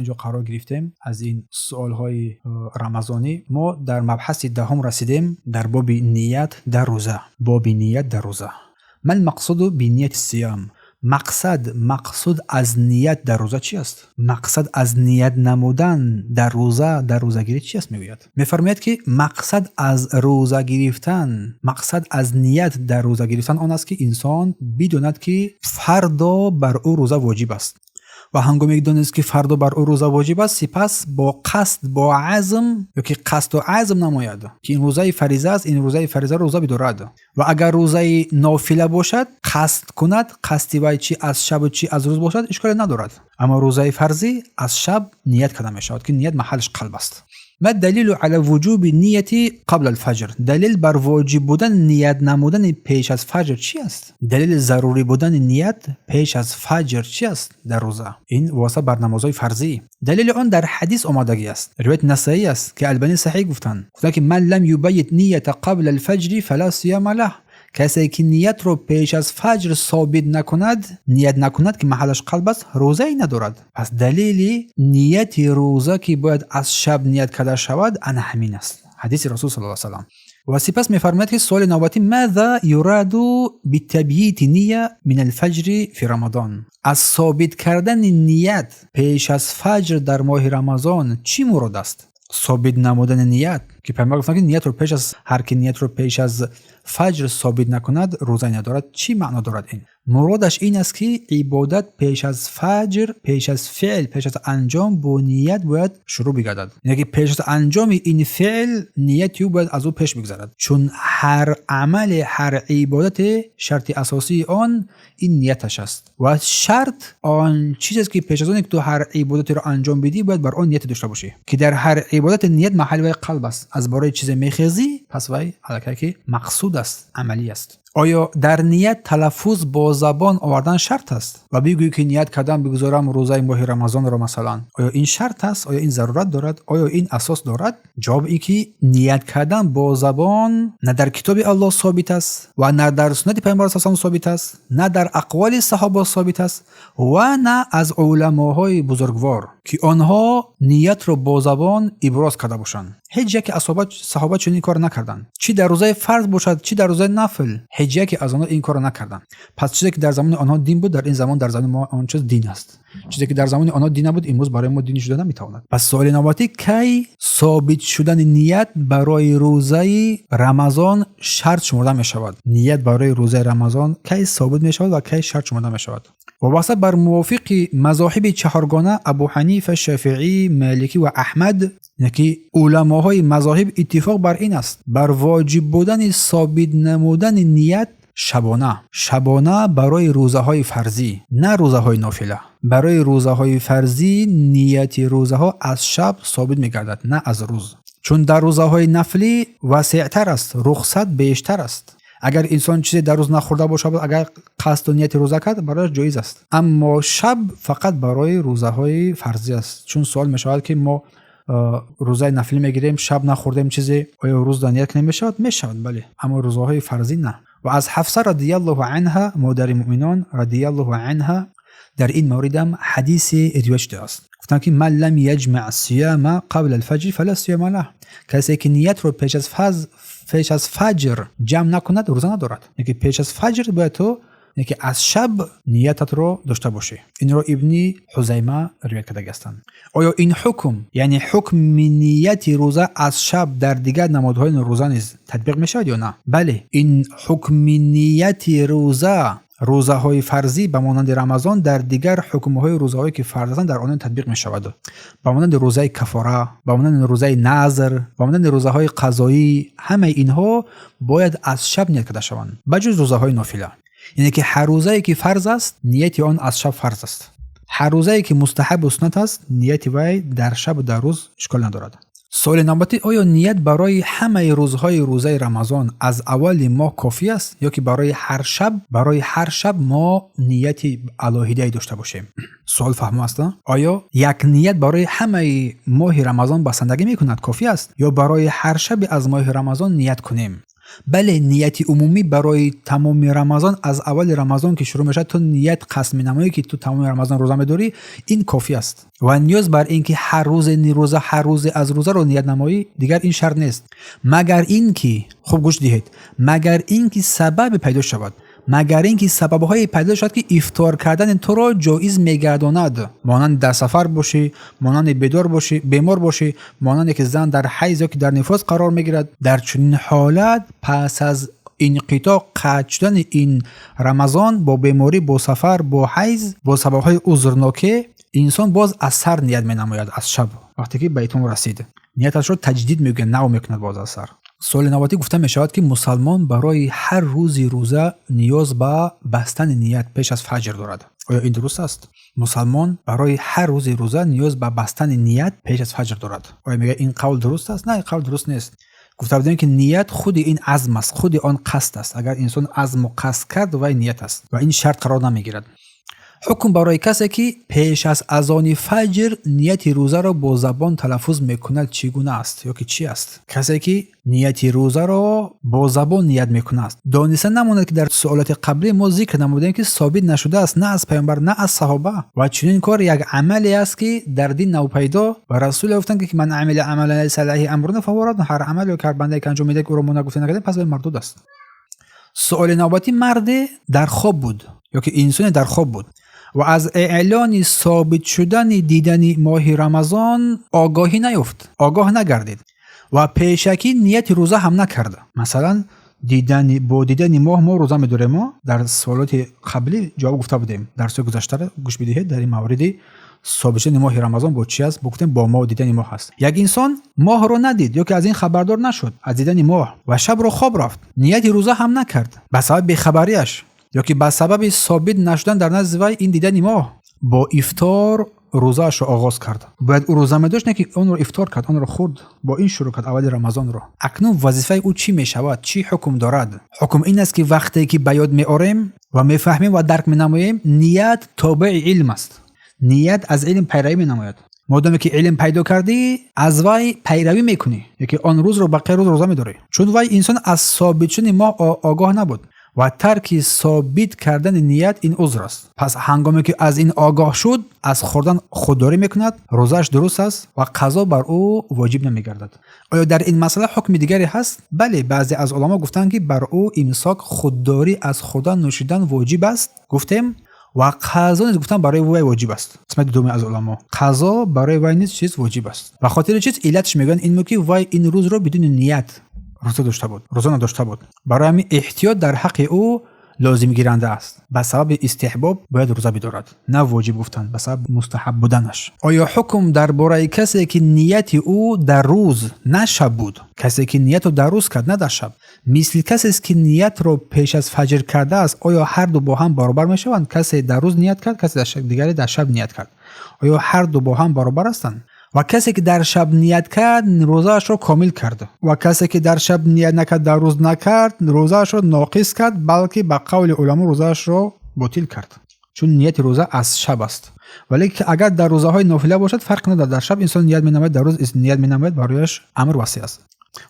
اینجا قرار گرفتیم از این سوالهای رمضانی. ما در مبحث دهم رسیدیم در باب نیت در روزه. باب نیت در روزه. ما المقصود بنیت الصيام؟ مقصود از نیت در روزه چی است؟ مقصد از نیت نمودن در روزه‌گیری چی است میگوید؟ میفرماید که مقصد از روزه گرفتن، مقصد از نیت در روزه گرفتن آن است که انسان بداند که فردا بر او روزه واجب است و هنگامی که دانست که فردا بر او روزه واجب است، سپس با قصد، با عزم، یا که قصد و عزم نماید که این روزه فریضه است، این روزه روزه بدارد. و اگر روزه نافله باشد قصد کند، قصدی وای چی از شب و چی از روز باشد اشکال ندارد. اما روزه فرضی از شب نیت کرده می شود که نیت محلش قلب است. ما دلیل علی وجوب نیت قبل الفجر؟ دلیل بر واجب بودن نیت نمودن پیش از فجر چی است؟ دلیل ضروری بودن نیت پیش از فجر چی است در روزه؟ این واسه بر نمازهای فرضی. دلیل آن در حدیث آمدگی است. روایت نسائی است که البانی صحیح گفتن که من لم یبیت نیت قبل الفجر فلا صیام له. کسی که نیت رو پیش از فجر ثابت نکند، نیت نکند که محلش قلب است، روزه ای ندارد. پس دلیل نیت روزه که باید از شب نیت کرده شود ان همین است. حدیث رسول صلی الله علیه و سلم. و سپس میفرماید که سوال نوبتی ماذا یراد بتبییت نیه من الفجر فی رمضان؟ از ثابت کردن نیت پیش از فجر در ماه رمضان چی مراد است؟ ثابت نمودن نیت که پیامبر گفتن که نیت رو پیش از هر کی نیت رو پیش از فجر ثابت نکند روزه ندارد. چی معنا دارد این؟ مرادش این است که عبادت پیش از فجر، پیش از فعل، پیش از انجام با نیت باید شروع بگردد. یعنی که پیش از انجام این فعل نیتی باید از او پیش بگذرد، چون هر عمل، هر عبادت شرط اساسی آن این نیتش است و شرط آن چیزی است که پیش از آن که تو هر عبادتی رو انجام بدی باید بر آن نیت داشته باشی که در هر عبادت نیت محل وای قلب است. از برای چیز میخیزی پس وای حرکتی که مقصود است، عملی است. آیا در نیت تلفظ با زبان آوردن شرط است و بگویی که نیت کردم بگذارم روزه ماه رمضان را مثلا؟ آیا این شرط است؟ آیا این ضرورت دارد؟ آیا این اساس دارد؟ جواب این که نیت کردن با زبان نه در کتاب الله ثابت است و نه در سنت پیامبر صلی الله علیه و ثابت است، نه در اقوال صحابه ثابت است و نه از علماهای بزرگوار که آنها نیت رو با زبان ابراز کرده باشند. هیچ یک صحابه چنین کار نکردند، چی در روزه فرض باشد چی در روزه نفل، هیچ یک از آنها این کارو نکردند. پس چیزی که در زمان آنها دین بود در این زمان در زمان ما آن چیز دین است. چیزی که در زمان آنها دین نبود امروز برای ما دین شده نمیتواند. پس سوال نوبتی کی ثابت شدن نیت برای روزه رمضان شرط شمرده می شود؟ نیت برای روزه رمضان کی ثابت می شود و کی شرط شمرده می شود؟ وابسته بر موافق مذاهب چهارگانه ابو حنیفه، شافعی، مالکی و احمد، یعنی علماهای مذاهب اتفاق بر این است بر واجب بودن ثابت نمودن نیت شبانه برای روزه های فرضی، نه روزه های نافله. برای روزه های فرضی نیت روزه ها از شب ثابت می گردد نه از روز، چون در روزه های نفلی وسیع‌تر است، رخصت بیشتر است. اگر انسان چیزی در روز نخورده باشه اگر قصد و نیت روزه کرد برایش جایز است، اما شب فقط برای روزه های فرضی است. چون سوال می شود که ما روزه نفلی میگیریم شب نخوردیم چیزی آیا روز نیت کنیم میشود؟ بله، اما روزه های فرضی نه. و از حفصه رضی الله عنها مادر مؤمنان رضی الله عنها در این مورد هم حدیث روایت شده است. گفتن که من لم یجمع الصیام قبل الفجر فلا صیام له. کسی که نیت رو پیش از فجر جمع نکند روزه ندارد. یعنی پیش از فجر باید تو که از شب نیتت رو داشته باشی. این رو ابن حزیمه روایت کرده هستند. آیا این حکم یعنی حکم نیت روزه از شب در دیگر نمازهای روزه نیز تطبیق میشود یا نه؟ بله، این حکم نیت روزه های فرضی به مانند رمضان در دیگر حکم های روزه هایی که فرض هستند در آن تطبیق می شود. به مانند روزه کفاره، به مانند روزه نذر، به مانند روزه های قضایی، همه اینها باید از شب نیت کرده شوند بجز روزه های نافله. یعنی که هر روزه‌ای که فرض است نیت آن از شب فرض است، هر روزه‌ای که مستحب و سنت است نیت وی در شب و در روز اشکال ندارد. سوال نوبتی آیا نیت برای همه روزهای روزه رمضان از اول ماه کافی است یا که برای هر شب ما نیتی علاهیده داشته باشیم؟ سوال فهمو است؟ آیا یک نیت برای همه ماه رمضان بسندگی میکند کافی است یا برای هر شب از ماه رمضان نیت کنیم؟ بله نیت عمومی برای تمام رمضان از اول رمضان که شروع میشه تو نیت قسم نمایی که تو تمام رمضان روزه میداری، این کافی است و نیاز بر این که هر روز هر روز از روزه رو نیت نمایی دیگر این شرط نیست، مگر این که خوب گوش دهید، مگر این که سبب پیدا شود، مگر اینکه سبب‌های پیدا شد که افطار کردن تو را جایز می‌گرداند، مانند در سفر باشی، مانند بیدار باشی، بیمار باشی، مانند که زن در حیض یا که در نفاس قرار می‌گیرد. در چنین حالت پس از انقطاع قطع شدن این رمضان با بیماری، با سفر، با حیض، با سبب‌های عذرناک، انسان باز از سر نیت می‌نماید. از شب وقتی که بیتون رسید نیتش رو تجدید می‌کنه، نو می‌کند باز از سر. سوال نواتی گفته می شود که مسلمان برای هر روزی روزه نیاز به بستن نیت پیش از فجر دارد. آیا این درست است؟ مسلمان برای هر روزی روزه نیاز به بستن نیت پیش از فجر دارد. آیا میگه این قول درست است؟ نه، این قول درست نیست. گفته بودیم که نیت خود این عزم است، خود آن قصد است. اگر انسان عزم و قصد کرد و این نیت است و این شرط قرار نمیگیرد. حکم برای کسی که پیش از اذان فجر نیت روزه را با زبان تلفظ میکند چگونه است یا که چی است؟ کسی که نیت روزه را با زبان نیت میکند است. دانسته نماند که در سوالات قبلی ما ذکر نمودیم که ثابت نشده است، نه از پیامبر نه از صحابه، و چنین کار یک عملی است که در دین نوپیدا و رسول گفتند که من عمل عملا لیس علیه امرنا فهو رد. هر عملی که بنده انجام میده که او را ما نگفته نکرده پس به مردود است. سوال نوبتی مرد در خواب بود یا که انسان در خواب بود و از اعلان ثابت شدن دیدن ماه رمضان آگاه نگردید و پیشکی نیت روزه هم نکرده. مثلا با دیدن ماه ما روزه می‌داریم. ما در سوالات قبلی جواب گفته بودیم، درس گذشته گوش بدهید. در این موردی ثابت شدن ماه رمضان با چی است؟ گفتیم با ماه دیدن ماه است. یک انسان ماه رو ندید یا که از این خبردار نشد از دیدن ماه و شب رو خواب رفت، نیت روزه هم نکرد به سبب بی‌خبریش یا که به سبب ثابت نشدن در نزد وی این دیدن ماه، با افطار روزه‌اش رو آغاز کرد. باید او روزه می‌داشت، نه که اون رو افطار کرد، اون رو خورد، با این شروع کرد اول رمضان رو. اکنون وظیفه او چی میشود؟ چی حکم دارد؟ حکم این است که وقتی که به یاد می‌آوریم و می‌فهمیم و درک می‌نماییم، نیت تابع علم است. نیت از علم پیروی می‌نماید. مادامی که علم پیدا کردی از وی پیروی می‌کنی، یکی آن روز رو باقی روز روزه می‌داری، چون وی انسان از ثابت شدن ماه آگاه نبود و ترک ثابت کردن نیت این عذر است. پس هنگامی که از این آگاه شد از خوردن خودداری میکند، روزش درست است و قضا بر او واجب نمیگردد. آیا در این مسئله حکم دیگری هست؟ بله، بعضی از علما گفتند که بر او امساک خودداری از خوردن نوشیدن واجب است. گفتیم و قضا نیز گفتن برای وی واجب است. قسمت دوم از علما قضا برای وی نیز چیز واجب است. و خاطر چیز علتش میگن این که وی این روز رو بدون نیت روزه نداشته بود. برای همین احتیاط در حق او لازم گیرنده است. به سبب استحباب باید روزه بدارد، نه واجب گفتن، به سبب مستحب بودنش. آیا حکم درباره کسی که نیت او در روز نه شب بود، کسی که نیت رو در روز کرد نه در شب، مثل کسی است که نیت رو پیش از فجر کرده است، آیا هر دو با هم برابر میشوند؟ کسی در روز نیت کرد، کسی در شب دیگری در شب نیت کرد، آیا هر دو با هم برابر هستند؟ و کسی که در شب نیت کرد روزه‌اش رو کامل کرد و کسی که در شب نیت نکرد در روز نکرد روزه‌اش رو ناقص کرد، بلکه به قول علما روزه‌اش رو باطل کرد، چون نیت روزه از شب است. ولی که اگر در روزهای نافله باشد فرق ندارد، در شب انسان نیت می‌نماید، در روز نیت می‌نماید، برایش امر وسیع است.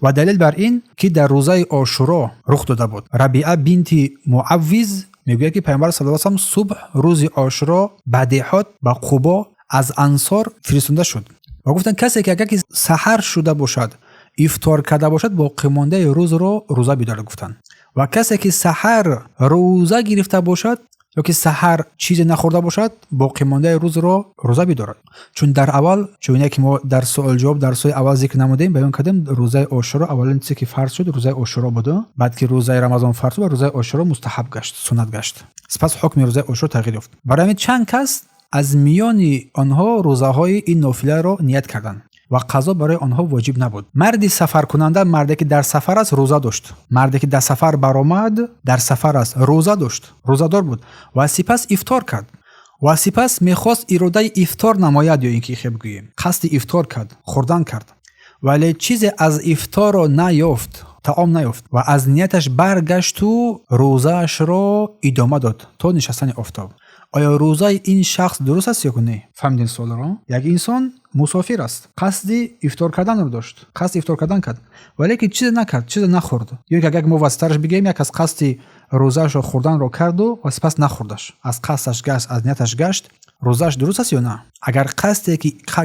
و دلیل بر این که در روزه عاشورا رخ داده بود. ربیعه بنت معوذ میگوید که پیامبر صلی الله علیه و سلم صبح روز عاشورا بدیهات به قبا از انصار فرستاده شد و گفتن کسی که اگر که سحر شده باشد افطار کرده باشد باقی مانده روز رو روزه بداره گفتن، و کسی که سحر روزه گرفته باشد یا که سحر چیز نخورده باشد باقی مانده روز رو روزه بدارد. چون در اول چون که ما در سوال جواب در سوال اول ذکر نمودیم بیان کردیم روزه عاشورا اولین چیزی که فرض شد روزه عاشورا بود، بعد که روزه رمضان فرض شد روزه عاشورا مستحب گشت، سنت گشت، سپس حکم روزه عاشورا تغییر یافت. برای چند کس از میان آنها روزه‌های این نافله را نیت کردند و قضا برای آنها واجب نبود. مردی سفر کننده، مردی که در سفر است روزه داشت، مردی که در سفر برآمد در سفر است روزه داشت، روزه‌دار بود و سپس افطار کرد و سپس می‌خواست اراده افطار نماید یا اینکه خب بگوییم قصد افطار کرد، خوردن کرد، ولی چیزی از افطار را نیافت، طعام نیافت و از نیتش برگشت و روزه‌اش را ادامه داد تا نشستن آفتاب. آیا روزه این شخص درست است یا نه؟ فهمیدین سوال را؟ یک انسان مسافر است، قصد افطار کردن رو داشت، قصد افطار کردن کرد ولی که چیز نکرد، چیز نخورد. یا که اگر ما واسطرش بگیم یک از قصد روزش رو خوردن رو کرد و سپس نخوردش، از قصدش گشت، از نیتش گشت، روزش درست است یا نه؟ اگر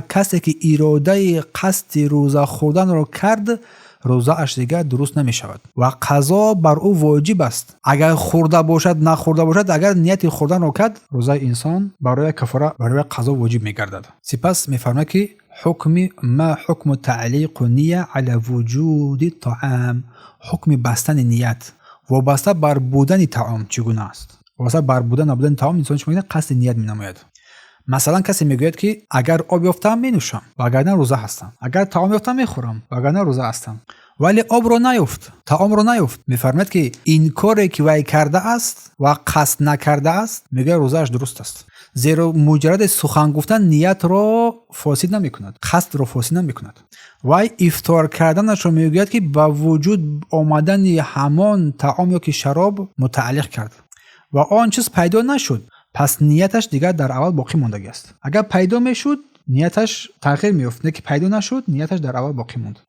کسی که اراده قصد روزه خوردن رو کرد، روزه اش دیگر درست نمی شود و قضا بر او واجب است. اگر خورده باشد نخورده باشد، اگر نیت خوردن رو کرد، روزه انسان برای کفاره، برای قضا واجب می گردد. سپس می فرماید که حکم تعلیق نیه علی وجود طعام، حکم بستن نیت وابسته بر بودن طعام چگونه است؟ وابسته بر بودن نبودن طعام انسان چگونه قصد نیت می نماید. مثلا کسی میگوید که اگر آب یافتم می نوشم وگرنه روزه هستم، اگر طعام یافتم میخورم وگرنه روزه هستم. ولی آب رو نیافت، طعام رو نیافت، میفرماید که این کاری که وی کرده است و قصد نکرده است، میگه روزهش درست است، زیرا مجرد سخن گفتن نیت رو فاسد نمی کند، قصد رو فاسد نمی کند. وی افطار کردنش رو میگوید که با وجود آمدن همان طعام یا که شراب متعلق کرد و آن چیز پیدا نشد، پس نیتش دیگر در اول باقی مانده است. اگر پیدا میشد نیتش تغییر میافت، نه که پیدا نشد نیتش در اول باقی ماند.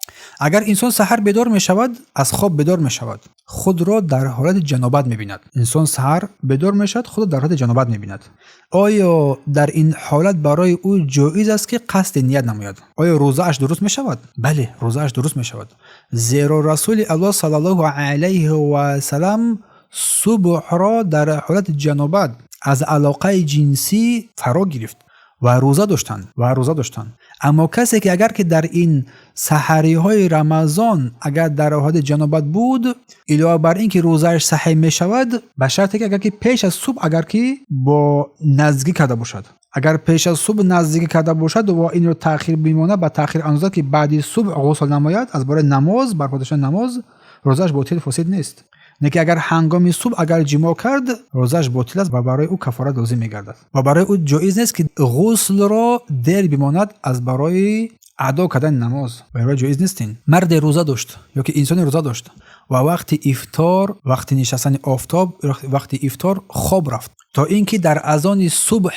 اگر انسان سحر بیدار میشود، از خواب بیدار میشود، خود را در حالت جنابت میبیند. انسان سحر بیدار میشود، خود در حالت جنابت میبیند. آیا در این حالت برای او جایز است که قصد نیت نماید؟ آیا روزه اش درست میشود؟ بله، روزه اش درست میشود، زیرا رسول الله صلی الله علیه و سلم صبح را در حالت جنابت از علاقه جنسی فرا گرفت و روزه داشتند. اما کسی که اگر که در این سحری های رمضان اگر در حالت جنابت بود، علاوه بر این که روزهش صحیح می شود، به شرطی که اگر که پیش از صبح اگر که با نزدیکی کرده باشد، اگر پیش از صبح نزدیکی کرده باشد و این رو تأخیر بماند، به تأخیر اندازه که بعد صبح غسل نماید از برای نماز، برخوردش نماز، روزهش باطل فاسد نیست. نه که اگر هنگام صبح اگر جماع کرد، روزش باطل است و برای او کفاره لازم میگردد و برای او جایز نیست که غسل را دیر بماند از برای ادا کردن نماز. برای جایز نیستین. مرد روزه داشت یا که انسان روزه داشت و وقتی افطار، وقتی نشستن آفتاب، وقتی افطار خواب رفت تا اینکه در اذان صبح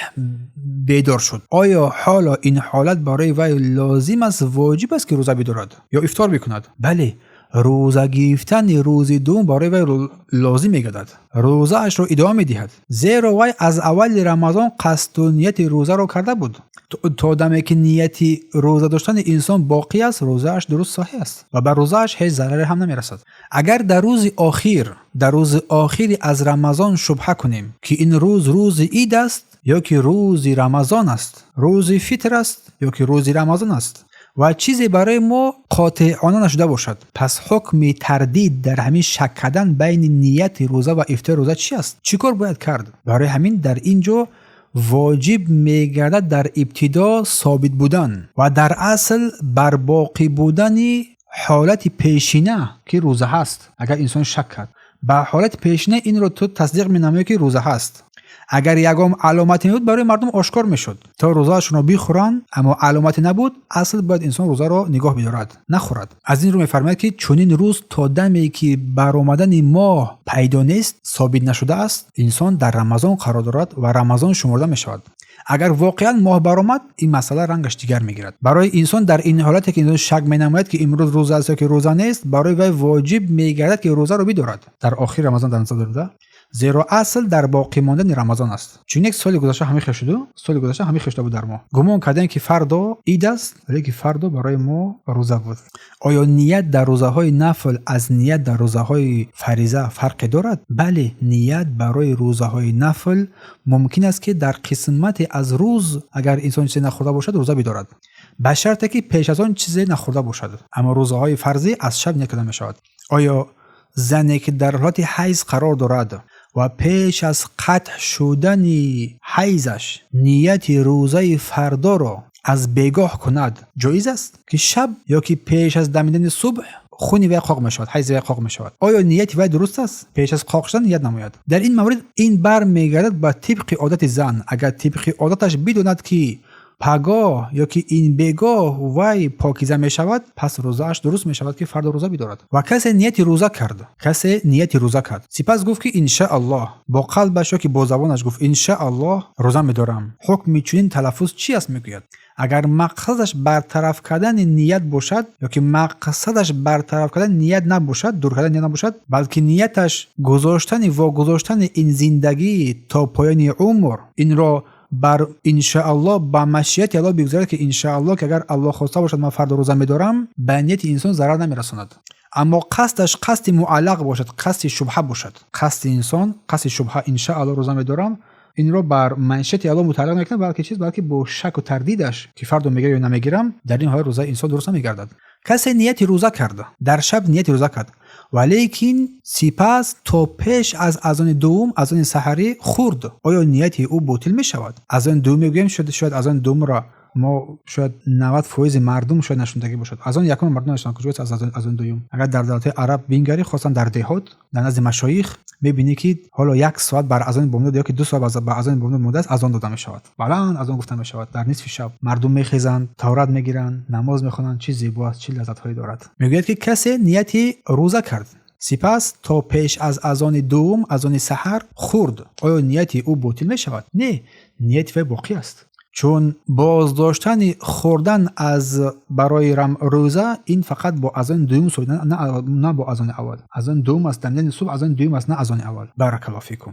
بیدار شد. آیا حالا این حالت برای وی لازم است، واجب است که روزه بدارد یا افطار بکند؟ بله، روزه گرفتن روز دوم برای وی لازم میگردد، روزه اش را ادامه میدهد، زیرا وی از اول رمضان قصد و نیت روزه را کرده بود. تا دمی که نیت روزه داشتن انسان باقی است، روزه اش درست صحیح است و بر روزه اش هیچ ضرری هم نمیرسد. اگر در روز آخر از رمضان شبهه کنیم که این روز عید است یا که روز رمضان است، روز فطر است یا که روز رمضان است و چیزی برای ما قاطعانه نشده باشد، پس حکم تردید در همین شک کردن بین نیت روزه و افطار روزه چی است؟ چیکار باید کرد؟ برای همین در اینجا واجب میگردد در ابتدا ثابت بودن و در اصل بر باقی بودن حالت پیشینه که روزه هست. اگر انسان شک کرد به حالت پیشینه، این رو تو تصدیق می‌نمایی که روزه هست. اگر یگام علامتی نبود برای مردم آشکار میشد تا روزهشون رو بخورن، اما علامتی نبود، اصل باید انسان روزه رو نگاه بدارد، نخورد. از این رو میفرماید که چون این روز تا دمی که برآمدن ماه پیدا نیست، ثابت نشده است، انسان در رمضان قرار دارد و رمضان شمرده میشود. اگر واقعا ماه برآمد، این مسئله رنگش دیگر میگیرد. برای انسان در این حالتی که انسان شک مینماید که امروز روزه است یا که روزه نیست، برای وی واجب میگردد که روزه رو بدارد در آخر رمضان در نظر دارد، زیرا اصل در باقی ماندن رمضان است. چون یک سال گذشته همین خشته بود در ما، گمان کردن که فردا عید است ولی که فردا برای ما روزه بود. آیا نیت در روزهای نفل از نیت در روزهای فریضه فرق دارد؟ بله، نیت برای روزهای نفل ممکن است که در قسمت از روز اگر انسان چیزی نخورده باشد روزه بدارد، به شرطی که پیش از آن چیزی نخورده باشد. اما روزهای فرضی از شب نیت می شود. آیا زنی که در حالت حیض قرار دارد و پیش از قطع شدن حیضش نیت روزه فردا را از بیگاه کند، جایز است که شب یا که پیش از دمیدن صبح خونی وی قاق می شود، حیض وی قاق می شود؟ آیا نیت وی درست است؟ پیش از قاق شدن نیت نماید. در این مورد این بر میگردد به طبق عادت زن. اگر طبق عادتش بداند که پگاه یا که این بگاه وای پاکیزه می شود، پس روزه‌اش درست می شود که فردا روزه بدارد. و کسی نیت روزه کرد، سپس گفت که ان شاء الله، با قلبش که با زبانش گفت ان شاء الله روزه می‌دارم. حکم چنین تلفظ چی است میگوید؟ اگر مقصدش برطرف کردن نیت باشد یا که مقصدش برطرف کردن نیت نباشد، دور کردن نیت نباشد، بلکه نیتش گذاشتن این زندگی تا پایان عمر، این را بر ان شاء الله با مشیت الله بگذارد که ان شاء الله که اگر الله خواسته باشد من فردا روزه می‌دارم، به نیت انسان ضرر نمی‌رساند. اما قصدش قصد معلق باشد، قصد شبهه باشد، قصد انسان قصد شبهه، ان شاء الله روزه می‌دارم، این رو بر منشأت الله متعلق نکنه، بلکه با شک و تردیدش که فردا میگیرم یا نمیگیرم، در این حال روزه انسان درست نمیگردد. کسی نیت روزه کرده، در شب نیت روزه کرد، ولیکن سپس تا پیش از اذان دوم، اذان سحری خورد، آیا نیت او باطل می شود؟ اذان دوم میگیم شاید اذان دوم را ما شاید 90% مردم شاید نشوندگی باشد. اذان یکم مردم نشوندن کجاست از اذان دوم. اگر در دولت عرب بینگری خاصن در دهات در نزد مشایخ میبینی که حالا 1 ساعت بر اذان بومده یا که 2 ساعت بر اذان بومده مونده است، اذان داده می شود. بلند اذان گفته می شود. در نصف شب مردم میخیزند، تورات میگیرند، نماز میخوانند، چه زیباست، چه لذت‌هایی دارد. میگوید که کسی نیت روزه کرد، سپس تا پیش از اذان دوم، اذان سحر خورد، آیا نیت او باطل می شود؟ نه، نیت وی باقی است. چون بازداشتن خوردن از برای روزه این فقط با اذان دوم نه با اذان اول. اذان دوم است، دمیدن صبح اذان دوم است، نه اذان اول. بارک الله فیکم.